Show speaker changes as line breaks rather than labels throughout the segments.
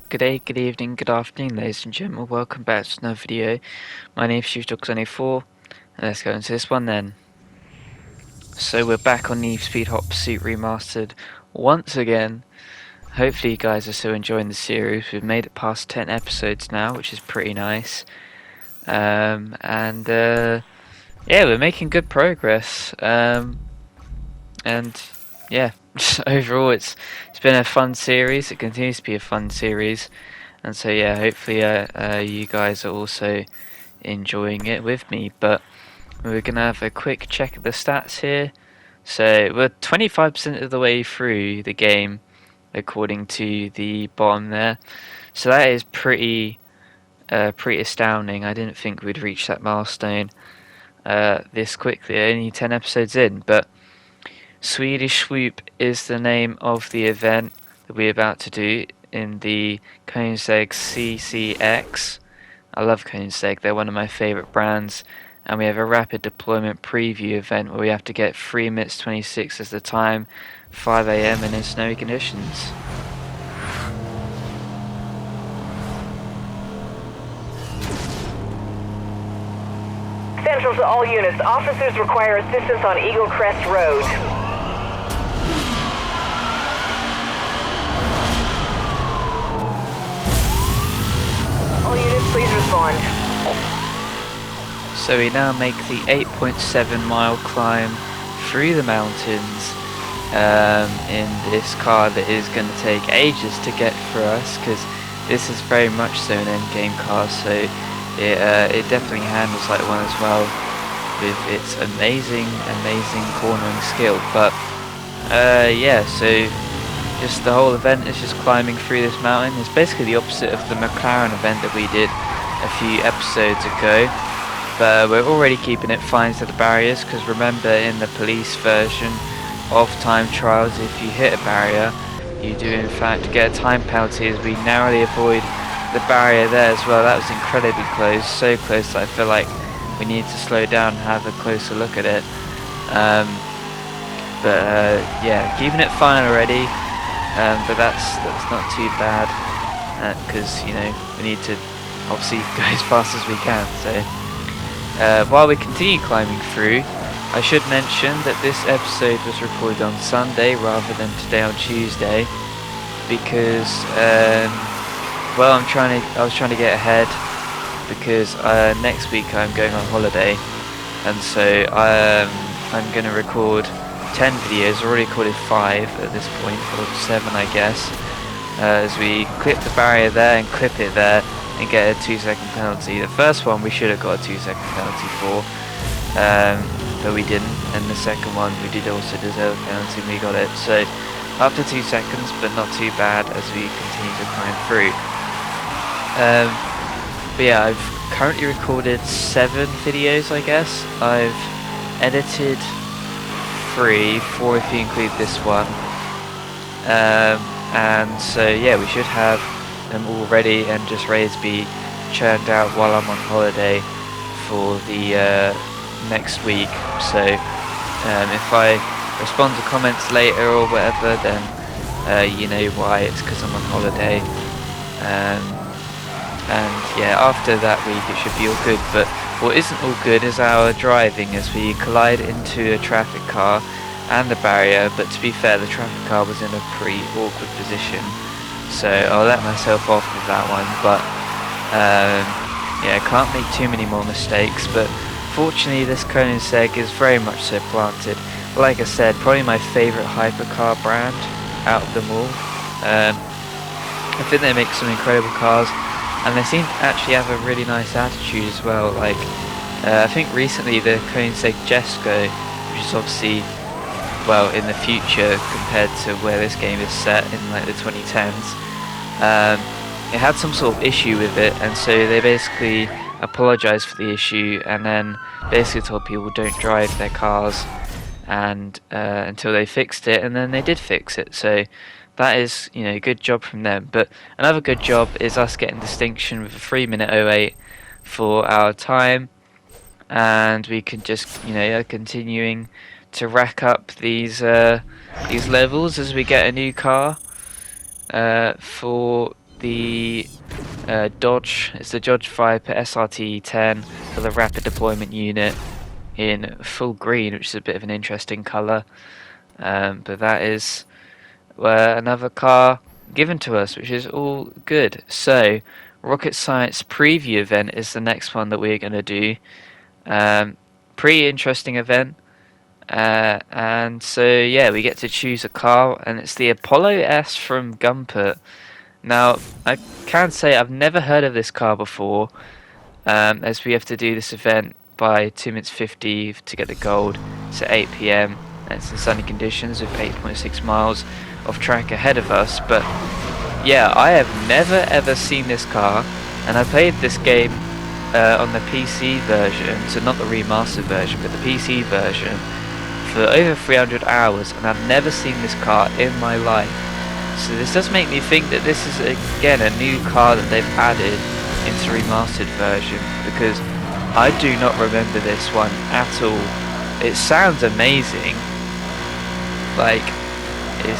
Good day, good evening, good afternoon, ladies and gentlemen. Welcome back to another video. My name is ShootDog24, and let's go into this one then. So we're back on Need for Speed Hot Pursuit Remastered once again. Hopefully you guys are still enjoying the series. We've made it past 10 episodes now, which is pretty nice. Yeah, we're making good progress. And yeah, overall it's been a fun series. It continues to be a fun series. And so yeah, hopefully you guys are also enjoying it with me. But we're gonna have a quick check of the stats here. So we're 25% of the way through the game, according to the bottom there. So that is pretty astounding. I didn't think we'd reach that milestone this quickly. Only 10 episodes in, but Swedish Swoop is the name of the event that we're about to do in the Koenigsegg CCX. I love Koenigsegg, they're one of my favourite brands. And we have a rapid deployment preview event where we have to get 3 minutes 26 as the time, 5 AM and in snowy conditions.
Central to all units, officers require assistance on Eagle Crest Road. All units, please respond.
So we now make the 8.7 mile climb through the mountains in this car that is going to take ages to get for us, because this is very much so an endgame car, so it definitely handles like one as well with its amazing cornering skill. But yeah, so just the whole event is just climbing through this mountain. It's basically the opposite of the McLaren event that we did a few episodes ago. But we're already keeping it fine to the barriers, because remember in the police version of time trials, if you hit a barrier, you do in fact get a time penalty, as we narrowly avoid the barrier there as well. That was incredibly close, so close that I feel like we need to slow down and have a closer look at it. Yeah, keeping it fine already, but that's not too bad, because you know we need to obviously go as fast as we can. So while we continue climbing through, I should mention that this episode was recorded on Sunday rather than today on Tuesday, because well, I was trying to get ahead, because next week I'm going on holiday, and so I'm going to record 10 videos. Already recorded 5 at this point, or 7 I guess, as we clip the barrier there and clip it there and get a 2-second penalty. The first one we should have got a 2-second penalty for, but we didn't, and the second one we did also deserve a penalty and we got it. So after 2 seconds, but not too bad as we continue to climb through. But yeah, I've currently recorded 7 videos, I guess. I've edited 4 if you include this one. And so yeah, we should have them all ready and just ready to be churned out while I'm on holiday for the next week. So if I respond to comments later or whatever, then you know why. It's because I'm on holiday. And yeah, after that week it should be all good. But what isn't all good is our driving, as we collide into a traffic car and the barrier. But to be fair, the traffic car was in a pretty awkward position, so I'll let myself off with that one. But yeah, I can't make too many more mistakes. But fortunately this Koenigsegg is very much so planted. Like I said, probably my favourite hypercar brand out of them all. I think they make some incredible cars, and they seem to actually have a really nice attitude as well. Like I think recently the Koenigsegg Jesko, which is obviously, well, in the future compared to where this game is set in like the 2010s, it had some sort of issue with it, and so they basically apologised for the issue and then basically told people don't drive their cars and until they fixed it, and then they did fix it. So that is, you know, good job from them. But another good job is us getting distinction with a 3-minute 08 for our time, and we can just, you know, continuing to rack up these levels as we get a new car for the Dodge. It's the Dodge Viper SRT 10 for the rapid deployment unit in full green, which is a bit of an interesting colour. But that is another car given to us, which is all good. So, Rocket Science preview event is the next one that we're going to do. Pretty interesting event. And so, yeah, we get to choose a car, and it's the Apollo S from Gumpert. Now, I can say I've never heard of this car before, as we have to do this event by 2 minutes 50 to get the gold. It's at 8 PM, and it's in sunny conditions with 8.6 miles of track ahead of us. But yeah, I have never ever seen this car, and I played this game on the PC version, so not the remastered version, but the PC version, for over 300 hours, and I've never seen this car in my life. So this does make me think that this is again a new car that they've added into remastered version, because I do not remember this one at all. It sounds amazing, like it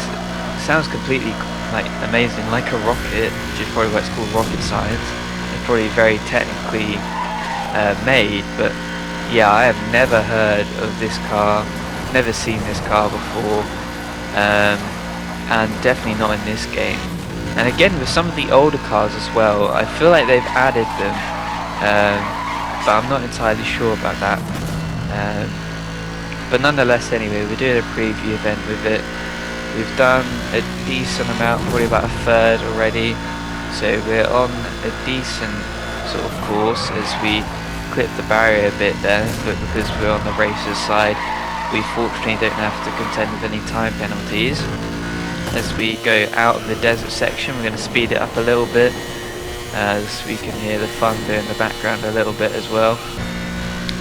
sounds completely like amazing, like a rocket, which is probably why it's called Rocket Science. It's probably very technically made, but yeah, I have never heard of this car, never seen this car before. And definitely not in this game. And again, with some of the older cars as well, I feel like they've added them, but I'm not entirely sure about that. But nonetheless, anyway, we're doing a preview event with it. We've done a decent amount, probably about a third already, so we're on a decent sort of course as we clip the barrier a bit there, but because we're on the racer's side, we fortunately don't have to contend with any time penalties. As we go out of the desert section, we're going to speed it up a little bit, as we can hear the thunder in the background a little bit as well.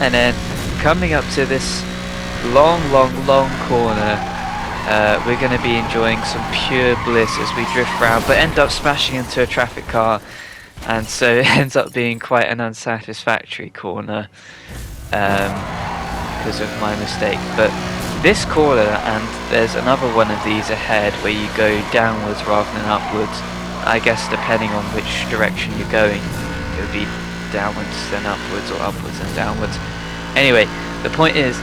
And then coming up to this long corner, we're going to be enjoying some pure bliss as we drift around, but end up smashing into a traffic car, and so it ends up being quite an unsatisfactory corner because of my mistake. But this corner, and there's another one of these ahead where you go downwards rather than upwards. I guess depending on which direction you're going, it would be downwards then upwards, or upwards and downwards. Anyway, the point is,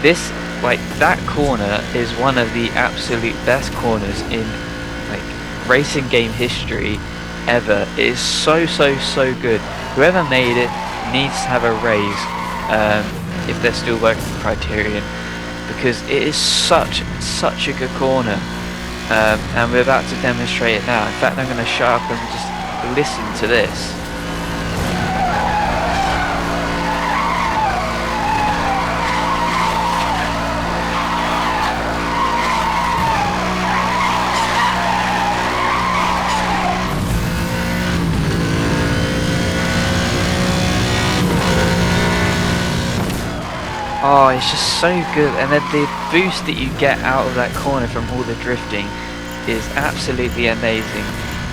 this, like, that corner is one of the absolute best corners in like racing game history ever. It is so good. Whoever made it needs to have a raise if they're still working with Criterion, because it is such a good corner, and we're about to demonstrate it now. In fact, I'm going to shut up and just listen to this. Oh, it's just so good, and then the boost that you get out of that corner from all the drifting is absolutely amazing.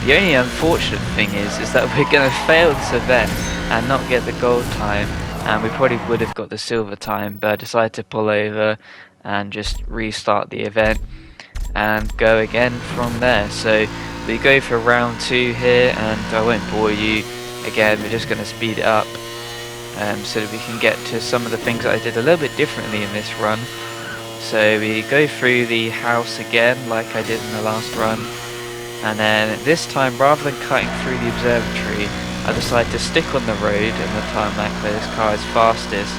The only unfortunate thing is that we're going to fail this event and not get the gold time, and we probably would have got the silver time, but I decided to pull over and just restart the event and go again from there. So we go for round 2 here, and I won't bore you. Again, we're just going to speed it up, so that we can get to some of the things that I did a little bit differently in this run. So we go through the house again like I did in the last run, and then this time, rather than cutting through the observatory, I decided to stick on the road and the tarmac where this car is fastest.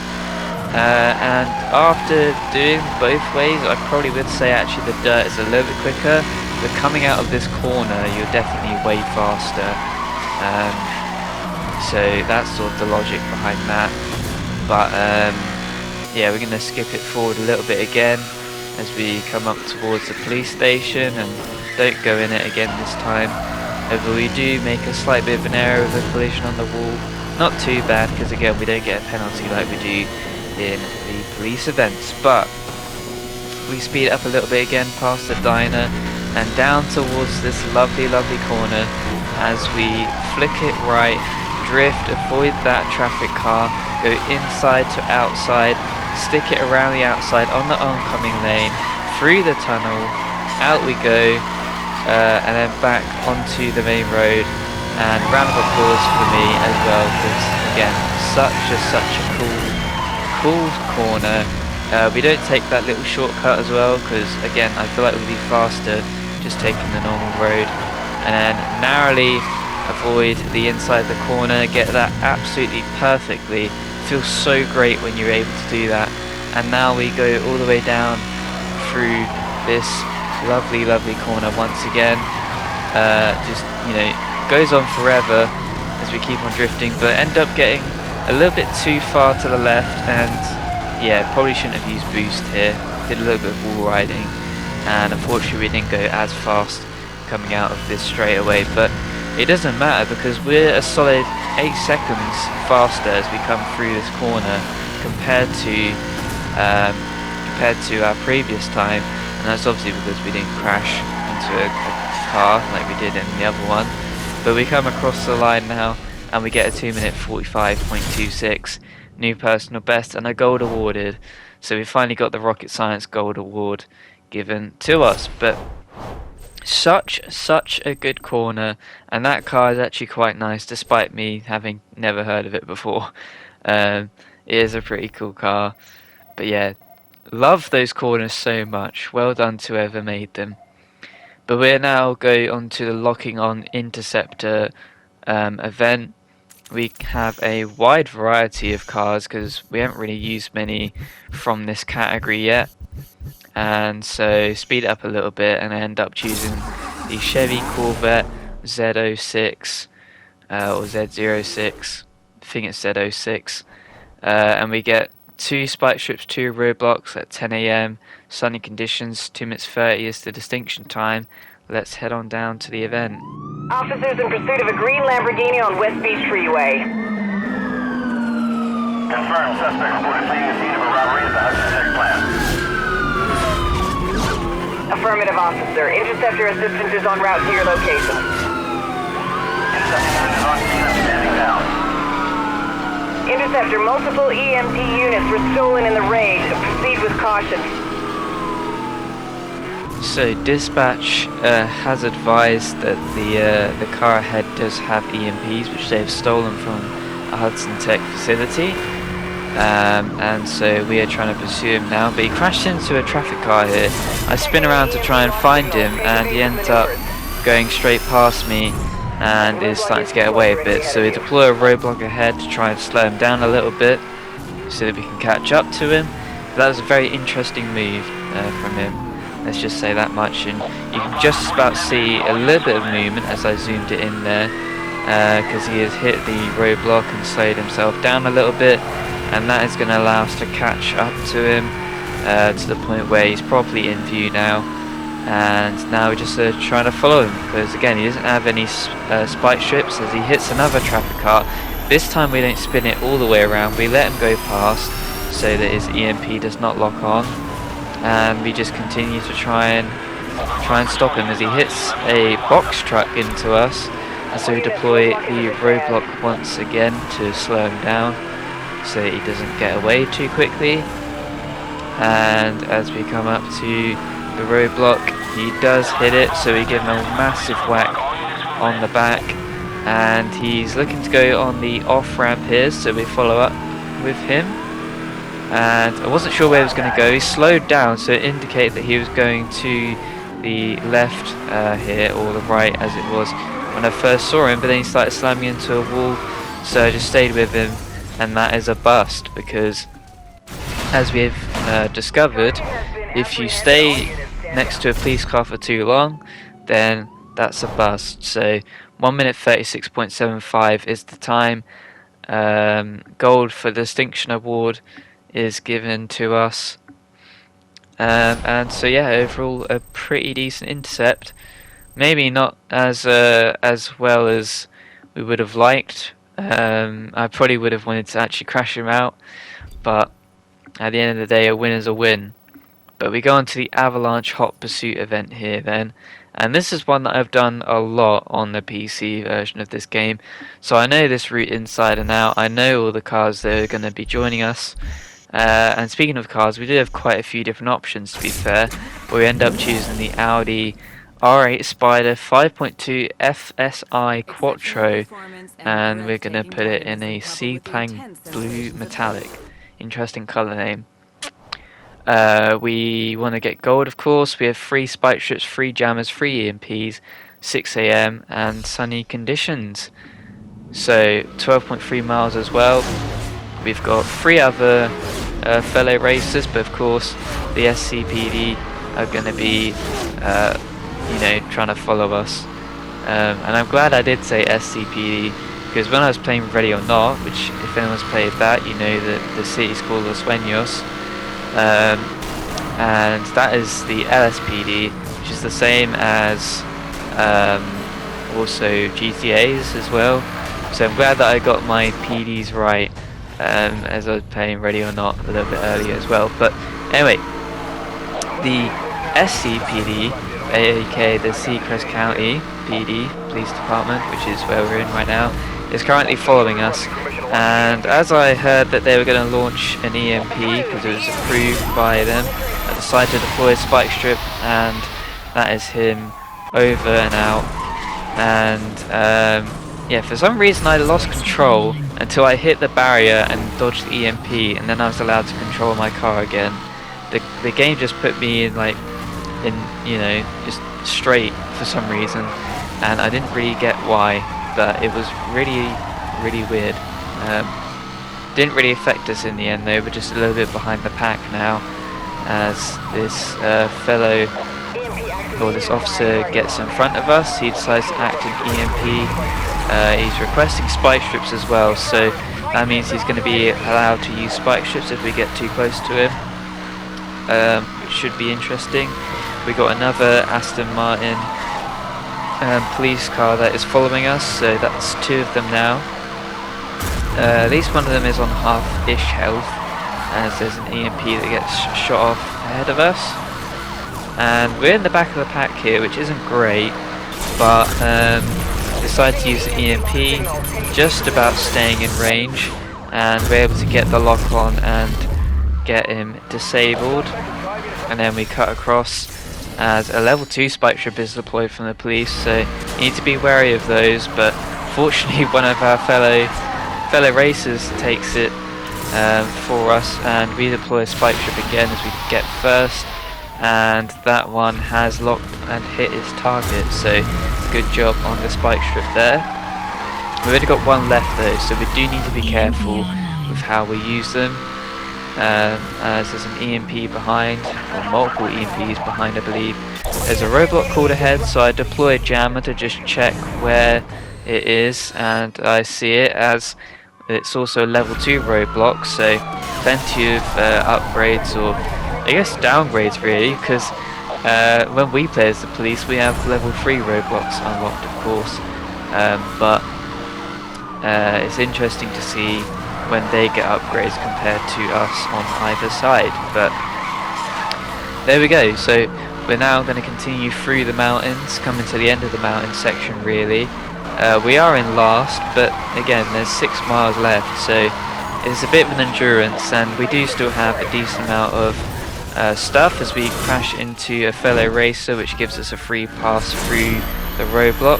And after doing both ways, I probably would say actually the dirt is a little bit quicker, but coming out of this corner you're definitely way faster. So that's sort of the logic behind that. But yeah, we're going to skip it forward a little bit again as we come up towards the police station, and don't go in it again this time. However, we do make a slight bit of an error with a collision on the wall. Not too bad, because again we don't get a penalty like we do in the police events. But we speed up a little bit again past the diner and down towards this lovely corner as we flick it right, drift, avoid that traffic car, go inside to outside, stick it around the outside on the oncoming lane, through the tunnel, out we go, and then back onto the main road And a round of applause for me as well, because again, such a cool corner. We don't take that little shortcut as well, because again, I feel like it would be faster just taking the normal road. And then narrowly avoid the inside of the corner, get that absolutely perfectly. Feels so great when you're able to do that. And now we go all the way down through this lovely corner once again. Just, you know, goes on forever as we keep on drifting, but end up getting a little bit too far to the left, and yeah, probably shouldn't have used boost here. Did a little bit of wall riding, and unfortunately we didn't go as fast coming out of this straight away, but it doesn't matter because we're a solid 8 seconds faster as we come through this corner compared to our previous time, and that's obviously because we didn't crash into a car like we did in the other one. But we come across the line now and we get a 2-minute 45.26, new personal best and a gold awarded. So we finally got the Rocket Science Gold Award given to us. But such a good corner, and that car is actually quite nice despite me having never heard of it before. It is a pretty cool car. But yeah, love those corners so much. Well done to whoever made them. But we're now going on to the locking on interceptor event. We have a wide variety of cars because we haven't really used many from this category yet. And so speed it up a little bit and I end up choosing the Chevy Corvette Z06 or Z06. I think it's Z06. And we get 2 spike strips, 2 roadblocks at 10 AM, sunny conditions, 2 minutes 30 is the distinction time. Let's head on down to the event.
Officers in pursuit of a green Lamborghini on West Beach Freeway.
Confirmed. Suspect reported fleeing the scene of a robbery at the Hudson Tech plant.
Affirmative, officer. Interceptor assistance is en route to your location.
Interceptor is on scene and standing down.
Interceptor, multiple EMT units were stolen in the raid. Proceed with caution.
So dispatch has advised that the car ahead does have EMPs, which they've stolen from a Hudson Tech facility, and so we are trying to pursue him now. But he crashed into a traffic car here. I spin around to try and find him, and he ends up going straight past me and is starting to get away a bit. So we deploy a roadblock ahead to try and slow him down a little bit so that we can catch up to him. But that was a very interesting move from him. Let's just say that much, and you can just about see a little bit of movement as I zoomed it in there, because he has hit the roadblock and slowed himself down a little bit, and that is going to allow us to catch up to him to the point where he's properly in view now, and now we're just trying to follow him, because again he doesn't have any spike strips as he hits another traffic car. This time we don't spin it all the way around, we let him go past so that his EMP does not lock on. And we just continue to try and stop him as he hits a box truck into us, and so we deploy the roadblock once again to slow him down so that he doesn't get away too quickly. And as we come up to the roadblock, he does hit it, so we give him a massive whack on the back, and he's looking to go on the off ramp here, so we follow up with him. And I wasn't sure where he was going to go. He slowed down, so it indicated that he was going to the left here, or the right as it was when I first saw him, but then he started slamming into a wall, so I just stayed with him, and that is a bust, because as we've discovered, if you stay next to a police car for too long, then that's a bust. So 1 minute 36.75 is the time. Gold for the distinction award is given to us, and so yeah, overall a pretty decent intercept. Maybe not as well as we would have liked. I probably would have wanted to actually crash him out, but at the end of the day, a win is a win. But we go on to the Avalanche Hot Pursuit event here then, and this is one that I've done a lot on the PC version of this game, so I know this route inside and out. I know all the cars that are going to be joining us. And speaking of cars, we do have quite a few different options, to be fair, but we end up choosing the Audi R8 Spider 5.2 FSI Quattro, and we're gonna put it in a Seaplang Blue Metallic. Interesting color name. We want to get gold, of course. We have 3 spike strips, 3 jammers, 3 EMPs, 6 AM, and sunny conditions. So 12.3 miles as well. We've got 3 other fellow racers, but of course the SCPD are going to be, trying to follow us. And I'm glad I did say SCPD, because when I was playing Ready or Not, which if anyone's played that, you know that the city's called Los Sueños. And that is the LSPD, which is the same as also GTA's as well. So I'm glad that I got my PDs right, as I was playing Ready or Not a little bit earlier as well. But anyway, the SCPD, aka the Seacrest County PD Police Department, which is where we're in right now, is currently following us. And as I heard that they were going to launch an EMP because it was approved by them, I decided to deploy a spike strip, and that is him over and out. And yeah, for some reason I lost control until I hit the barrier and dodged the EMP, and then I was allowed to control my car again. The game just put me in just straight for some reason, and I didn't really get why, but it was really weird. Didn't really affect us in the end though. We're just a little bit behind the pack now, as this this officer gets in front of us. He decides to act in EMP. He's requesting spike strips as well, so that means he's going to be allowed to use spike strips if we get too close to him. Which should be interesting. We got another Aston Martin police car that is following us, so that's 2 of them now. At least one of them is on half-ish health, as there's an EMP that gets shot off ahead of us. And we're in the back of the pack here, which isn't great, but decided to use the EMP, just about staying in range, and we're able to get the lock on and get him disabled. And then we cut across as a level 2 spike strip is deployed from the police, so you need to be wary of those, but fortunately one of our fellow racers takes it for us, and we deploy a spike strip again as we get first, and that one has locked and hit its target, so good job on the spike strip there. We've only got 1 left though, so we do need to be careful with how we use them, as there's an EMP behind, or multiple EMPs behind I believe. There's a roadblock called ahead, so I deploy a jammer to just check where it is, and I see it as it's also a level 2 roadblock, so plenty of upgrades, or I guess downgrades really, because when we play as the police we have level 3 roadblocks unlocked of course, but it's interesting to see when they get upgrades compared to us on either side. But there we go, so we're now going to continue through the mountains, coming to the end of the mountain section really. We are in last, but again there's 6 miles left, so it's a bit of an endurance, and we do still have a decent amount of stuff as we crash into a fellow racer, which gives us a free pass through the roadblock.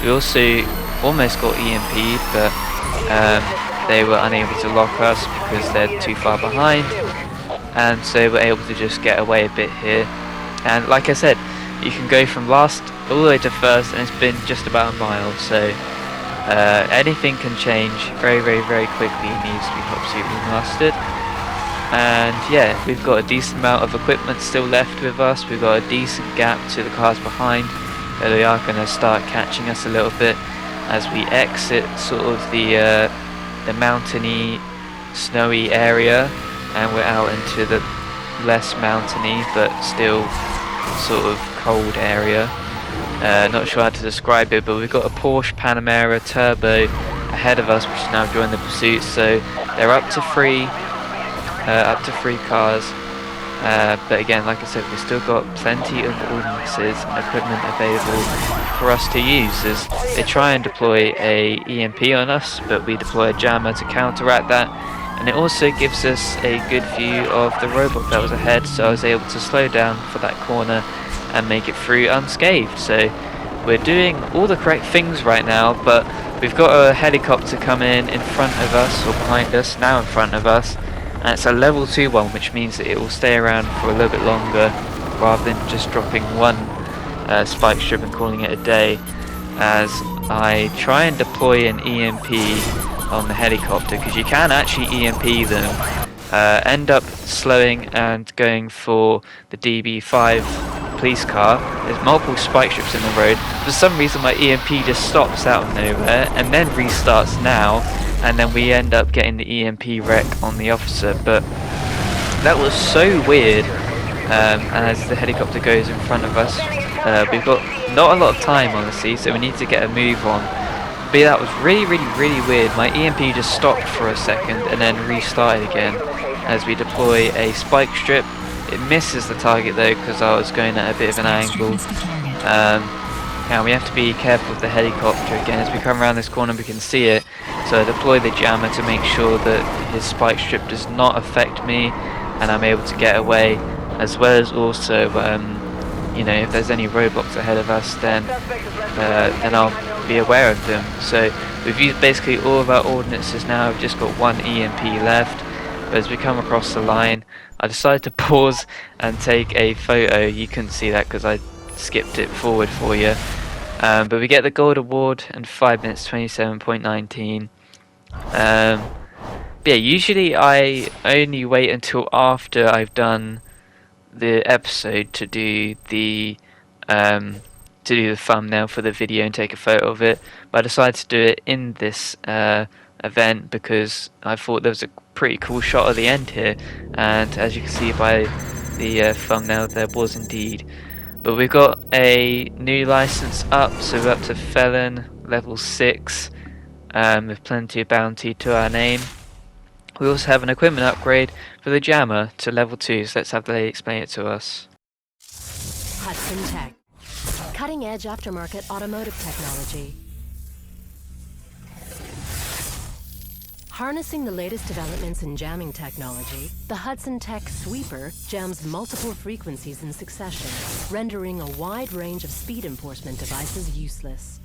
We also almost got EMP'd, but they were unable to lock us because they're too far behind, and so we're able to just get away a bit here. And like I said, you can go from last all the way to first, and it's been just about a mile, so anything can change very quickly. It needs to be absolutely mastered. And yeah, we've got a decent amount of equipment still left with us. We've got a decent gap to the cars behind, but they are going to start catching us a little bit as we exit sort of the mountainy, snowy area, and we're out into the less mountainy but still sort of cold area. Not sure how to describe it, but we've got a Porsche Panamera Turbo ahead of us, which is now joined the pursuit, so they're up to 3 cars. But again, like I said, we've still got plenty of ordnances and equipment available for us to use, as they try and deploy a EMP on us, but we deploy a jammer to counteract that. And it also gives us a good view of the roadblock that was ahead, so I was able to slow down for that corner and make it through unscathed. So we're doing all the correct things right now, but we've got a helicopter coming in front of us, or behind us, now in front of us, and it's a level 2 one, which means that it will stay around for a little bit longer rather than just dropping one spike strip and calling it a day, as I try and deploy an EMP on the helicopter, because you can actually EMP them, end up slowing and going for the DB5 police car. There's multiple spike strips in the road. For some reason my EMP just stops out of nowhere and then restarts now, and then we end up getting the EMP wreck on the officer. But that was so weird. As the helicopter goes in front of us, we've got not a lot of time honestly, so we need to get a move on. But yeah, that was really weird. My EMP just stopped for a second and then restarted again as we deploy a spike strip. It misses the target though, because I was going at a bit of an angle. Now we have to be careful with the helicopter again. As we come around this corner we can see it, so I deploy the jammer to make sure that his spike strip does not affect me and I'm able to get away, as well as also you know, if there's any roadblocks ahead of us, then I'll be aware of them. So we've used basically all of our ordnances now. We've just got one EMP left. But as we come across the line, I decided to pause and take a photo. You couldn't see that because I skipped it forward for you. But we get the gold award in 5 minutes 27.19. Yeah, usually I only wait until after I've done the episode to do the thumbnail for the video and take a photo of it, but I decided to do it in this event because I thought there was a pretty cool shot at the end here, and as you can see by the thumbnail, there was indeed. But we've got a new license up, so we're up to felon level 6 with plenty of bounty to our name. We also have an equipment upgrade for the jammer to level 2, so let's have the lady explain it to us.
Hudson Tech. Cutting-edge aftermarket automotive technology. Harnessing the latest developments in jamming technology, the Hudson Tech Sweeper jams multiple frequencies in succession, rendering a wide range of speed enforcement devices useless.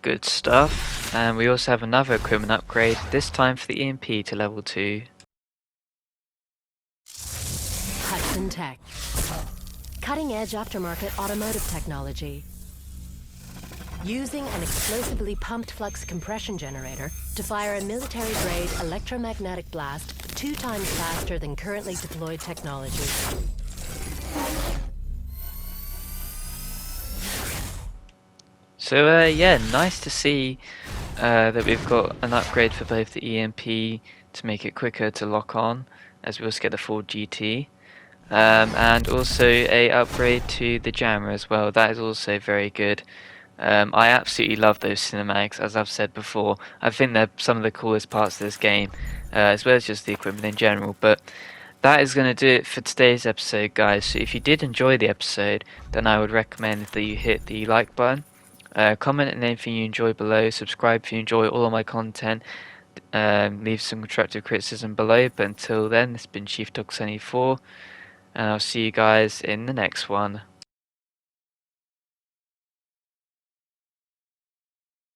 Good stuff. And we also have another equipment upgrade, this time for the EMP to level 2.
Hudson Tech. Cutting-edge aftermarket automotive technology. Using an explosively pumped flux compression generator to fire a military-grade electromagnetic blast 2 times faster than currently deployed technology.
So yeah, nice to see that we've got an upgrade for both the EMP to make it quicker to lock on, as we also get the Ford GT, and also a upgrade to the jammer as well. That is also very good. I absolutely love those cinematics, as I've said before. I think they're some of the coolest parts of this game, as well as just the equipment in general. But that is going to do it for today's episode, guys. So if you did enjoy the episode, then I would recommend that you hit the like button. Comment on anything you enjoy below, subscribe if you enjoy all of my content, leave some constructive criticism below. But until then, this has been Chief Dog 74, and I'll see you guys in the next one.